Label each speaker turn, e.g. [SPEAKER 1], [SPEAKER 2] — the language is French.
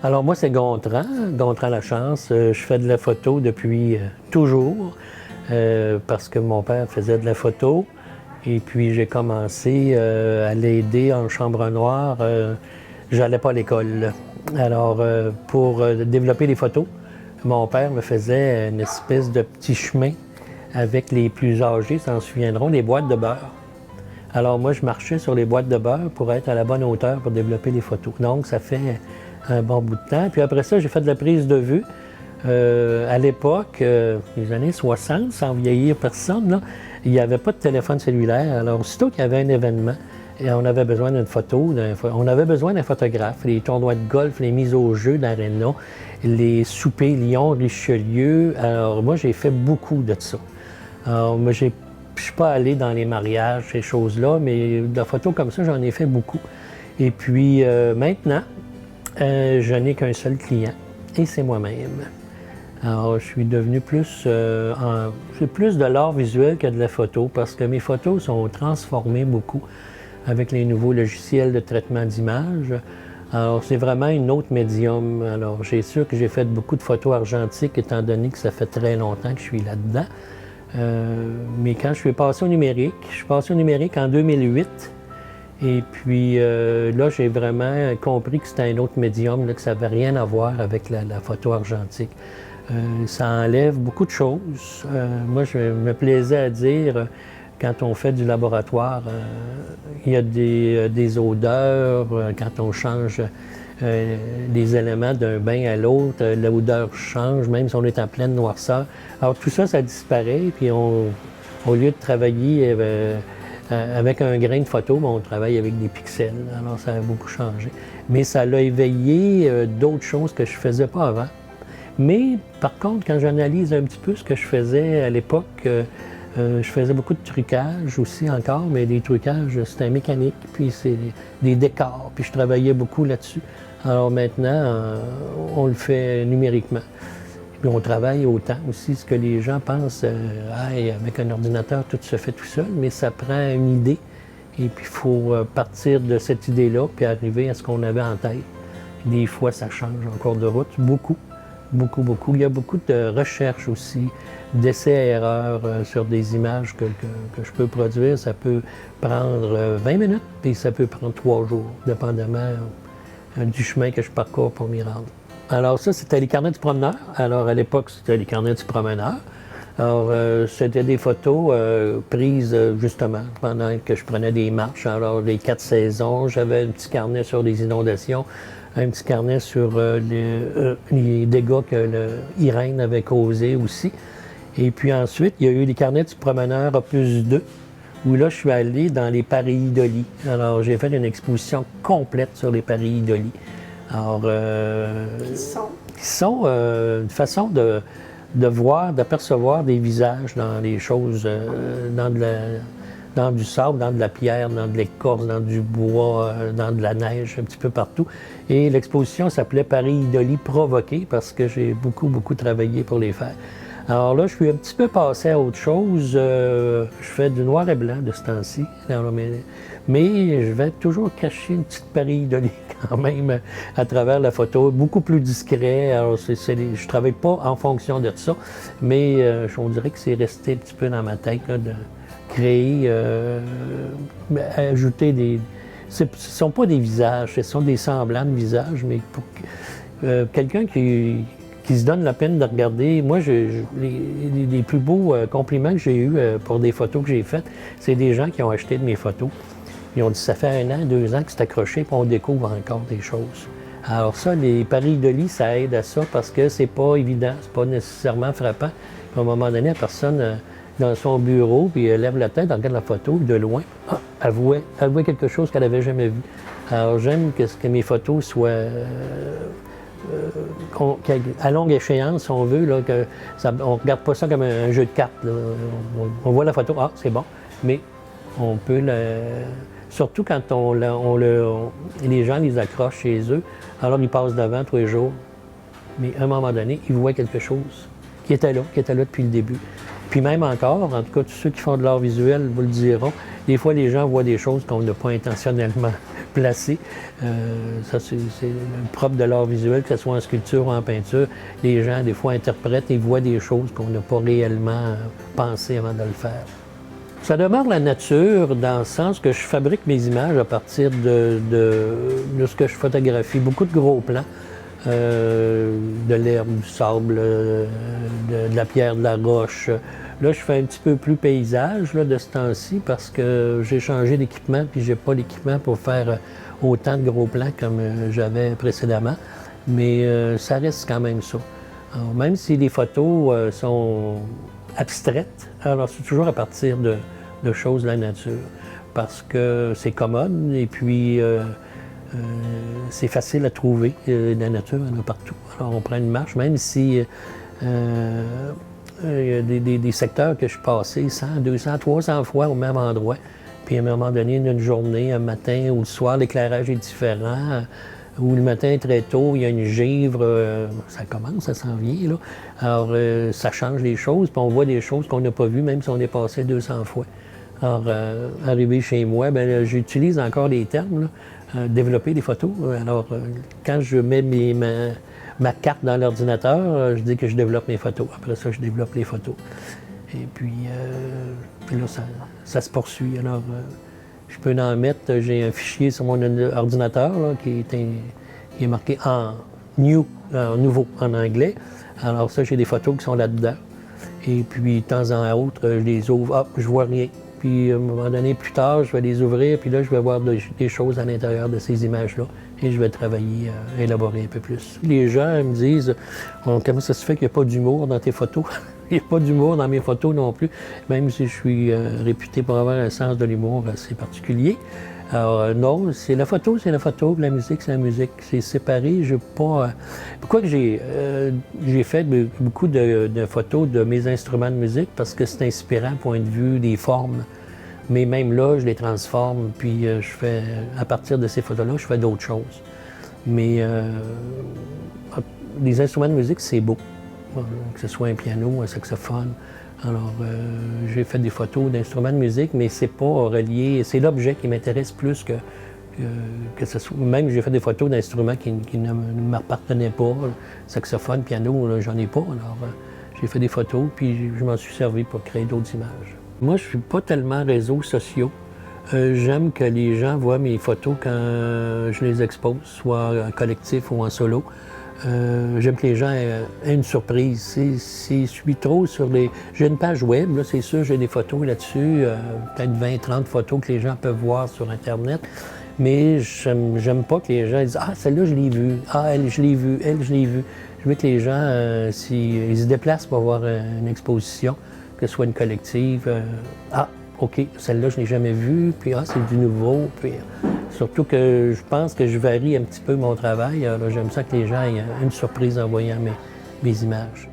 [SPEAKER 1] Alors moi, c'est Gontran Lachance. Je fais de la photo depuis toujours parce que mon père faisait de la photo. Et puis j'ai commencé à l'aider en chambre noire. J'allais pas à l'école. Alors pour développer les photos, mon père me faisait une espèce de petit chemin avec les plus âgés, s'en souviendront, des boîtes de beurre. Alors moi, je marchais sur les boîtes de beurre pour être à la bonne hauteur pour développer les photos. Donc, ça fait un bon bout de temps. Puis après ça, j'ai fait de la prise de vue. À l'époque, les années 60, sans vieillir personne, là, il n'y avait pas de téléphone cellulaire. Alors, aussitôt qu'il y avait un événement, et on avait besoin d'une photo, on avait besoin d'un photographe. Les tournois de golf, les mises au jeu d'Arena, les soupers Lyon-Richelieu. Alors, moi, j'ai fait beaucoup de ça. Alors, moi, je ne suis pas allé dans les mariages, ces choses-là, mais de la photo comme ça, j'en ai fait beaucoup. Et puis, maintenant, je n'ai qu'un seul client, et c'est moi-même. Alors, je suis devenu plus... c'est plus de l'art visuel que de la photo, parce que mes photos sont transformées beaucoup avec les nouveaux logiciels de traitement d'image. Alors, c'est vraiment une autre médium. Alors, j'ai sûr que j'ai fait beaucoup de photos argentiques, étant donné que ça fait très longtemps que je suis là-dedans. Mais quand je suis passé au numérique, je suis passé au numérique en 2008. Et puis là, j'ai vraiment compris que c'était un autre médium, là, que ça n'avait rien à voir avec la photo argentique. Ça enlève beaucoup de choses. Moi, je me plaisais à dire, quand on fait du laboratoire, il y a des odeurs, quand on change les éléments d'un bain à l'autre, l'odeur change, même si on est en pleine noirceur. Alors tout ça, ça disparaît, puis au lieu de travailler avec un grain de photo, on travaille avec des pixels. Alors ça a beaucoup changé. Mais ça l'a éveillé d'autres choses que je ne faisais pas avant. Mais par contre, quand j'analyse un petit peu ce que je faisais à l'époque, je faisais beaucoup de trucage aussi encore, mais des trucages, c'était mécanique, puis c'est des décors, puis je travaillais beaucoup là-dessus. Alors maintenant, on le fait numériquement. Puis on travaille autant aussi, ce que les gens pensent, avec un ordinateur, tout se fait tout seul, mais ça prend une idée. Et puis il faut partir de cette idée-là, puis arriver à ce qu'on avait en tête. Des fois, ça change en cours de route, beaucoup. Beaucoup, beaucoup. Il y a beaucoup de recherches aussi, d'essais-erreurs sur des images que je peux produire. Ça peut prendre 20 minutes, puis ça peut prendre 3 jours, dépendamment du chemin que je parcours pour m'y rendre. Alors ça, c'était les carnets du promeneur. Alors à l'époque, c'était les carnets du promeneur. Alors c'était des photos prises justement pendant que je prenais des marches. Alors les 4 saisons, j'avais un petit carnet sur les inondations, un petit carnet sur les dégâts que Irène avait causés aussi. Et puis ensuite, il y a eu les carnets du promeneur Opus 2, où là, je suis allé dans les pareidolis. Alors, j'ai fait une exposition complète sur les pareidolis. Alors, qui sont une façon de voir, d'apercevoir des visages dans les choses, dans du sable, dans de la pierre, dans de l'écorce, dans du bois, dans de la neige, un petit peu partout. Et l'exposition s'appelait Pareidolie provoquée parce que j'ai beaucoup, beaucoup travaillé pour les faire. Alors là, je suis un petit peu passé à autre chose. Je fais du noir et blanc de ce temps-ci. Mais je vais toujours cacher une petite pareidolie quand même à travers la photo, beaucoup plus discret. Alors, je ne travaille pas en fonction de ça, mais on dirait que c'est resté un petit peu dans ma tête là, de créer, ajouter des... Ce ne sont pas des visages, ce sont des semblants de visages, mais pour quelqu'un qui se donne la peine de regarder. Moi, les plus beaux compliments que j'ai eus pour des photos que j'ai faites, c'est des gens qui ont acheté de mes photos. Ils ont dit, ça fait 1 an, 2 ans que c'est accroché, puis on découvre encore des choses. Alors ça, les pareidolis, ça aide à ça parce que c'est pas évident, c'est pas nécessairement frappant. Puis à un moment donné, la personne dans son bureau, puis elle lève la tête, elle regarde la photo, de loin, elle voit quelque chose qu'elle n'avait jamais vu. Alors j'aime que mes photos soient... à longue échéance, si on veut, là, on ne regarde pas ça comme un jeu de cartes. On voit la photo, c'est bon, mais on peut surtout quand les gens les accrochent chez eux, alors ils passent devant tous les jours, mais à un moment donné, ils voient quelque chose qui était là depuis le début. Puis même encore, en tout cas, tous ceux qui font de l'art visuel vous le diront, des fois les gens voient des choses qu'on n'a pas intentionnellement placé. Ça, c'est le propre de l'art visuel, que ce soit en sculpture ou en peinture. Les gens, des fois, interprètent et voient des choses qu'on n'a pas réellement pensé avant de le faire. Ça demeure la nature dans le sens que je fabrique mes images à partir de ce que je photographie. Beaucoup de gros plans, de l'herbe, du sable, de la pierre, de la roche. Là, je fais un petit peu plus paysage là, de ce temps-ci parce que j'ai changé d'équipement puis j'ai pas l'équipement pour faire autant de gros plans comme j'avais précédemment. Mais ça reste quand même ça. Alors, même si les photos sont abstraites, alors c'est toujours à partir de choses de la nature parce que c'est commode et puis c'est facile à trouver. La nature, il y en a partout. Alors on prend une marche, même si il y a des secteurs que je suis passé 100, 200, 300 fois au même endroit. Puis à un moment donné, une journée, un matin ou le soir, l'éclairage est différent. Ou le matin, très tôt, il y a une givre, ça commence, ça s'en vient, là. Alors, ça change les choses, puis on voit des choses qu'on n'a pas vues, même si on est passé 200 fois. Alors, arrivé chez moi, bien, j'utilise encore des termes, là, développer des photos. Alors, quand je mets ma carte dans l'ordinateur, je dis que je développe mes photos. Après ça, je développe les photos. Et puis là, ça se poursuit. Alors, je peux en mettre, j'ai un fichier sur mon ordinateur là, qui est marqué en new, en nouveau en anglais. Alors ça, j'ai des photos qui sont là-dedans. Et puis, de temps en autre, je les ouvre, hop, je vois rien. Puis, à un moment donné, plus tard, je vais les ouvrir, puis là, je vais voir des choses à l'intérieur de ces images-là. Et je vais travailler, élaborer un peu plus. Les gens me disent, comment ça se fait qu'il n'y a pas d'humour dans tes photos? Il n'y a pas d'humour dans mes photos non plus, même si je suis réputé pour avoir un sens de l'humour assez particulier. Alors non, c'est la photo, la musique, c'est la musique. C'est séparé, je pas... Pourquoi que j'ai fait beaucoup de photos de mes instruments de musique? Parce que c'est inspirant, point de vue des formes. Mais même là, je les transforme, puis je fais, à partir de ces photos-là, je fais d'autres choses. Mais les instruments de musique, c'est beau. Que ce soit un piano, un saxophone. Alors, j'ai fait des photos d'instruments de musique, mais c'est pas relié, c'est l'objet qui m'intéresse plus que ce soit. Même j'ai fait des photos d'instruments qui ne m'appartenaient pas. Saxophone, piano, j'en ai pas. Alors, j'ai fait des photos, puis je m'en suis servi pour créer d'autres images. Moi, je suis pas tellement réseaux sociaux. J'aime que les gens voient mes photos quand je les expose, soit en collectif ou en solo. J'aime que les gens aient une surprise. Si je suis trop sur les... J'ai une page web, là, c'est sûr, j'ai des photos là-dessus, peut-être 20-30 photos que les gens peuvent voir sur Internet. Mais j'aime pas que les gens disent « Ah, celle-là, je l'ai vue. Ah, elle, je l'ai vue. Elle, je l'ai vue. » Je veux que les gens, s'ils se déplacent pour voir une exposition, que ce soit une collective, ah, OK, celle-là, je ne l'ai jamais vue, puis ah, c'est du nouveau, puis... Surtout que je pense que je varie un petit peu mon travail. Alors j'aime ça que les gens aient une surprise en voyant mes images.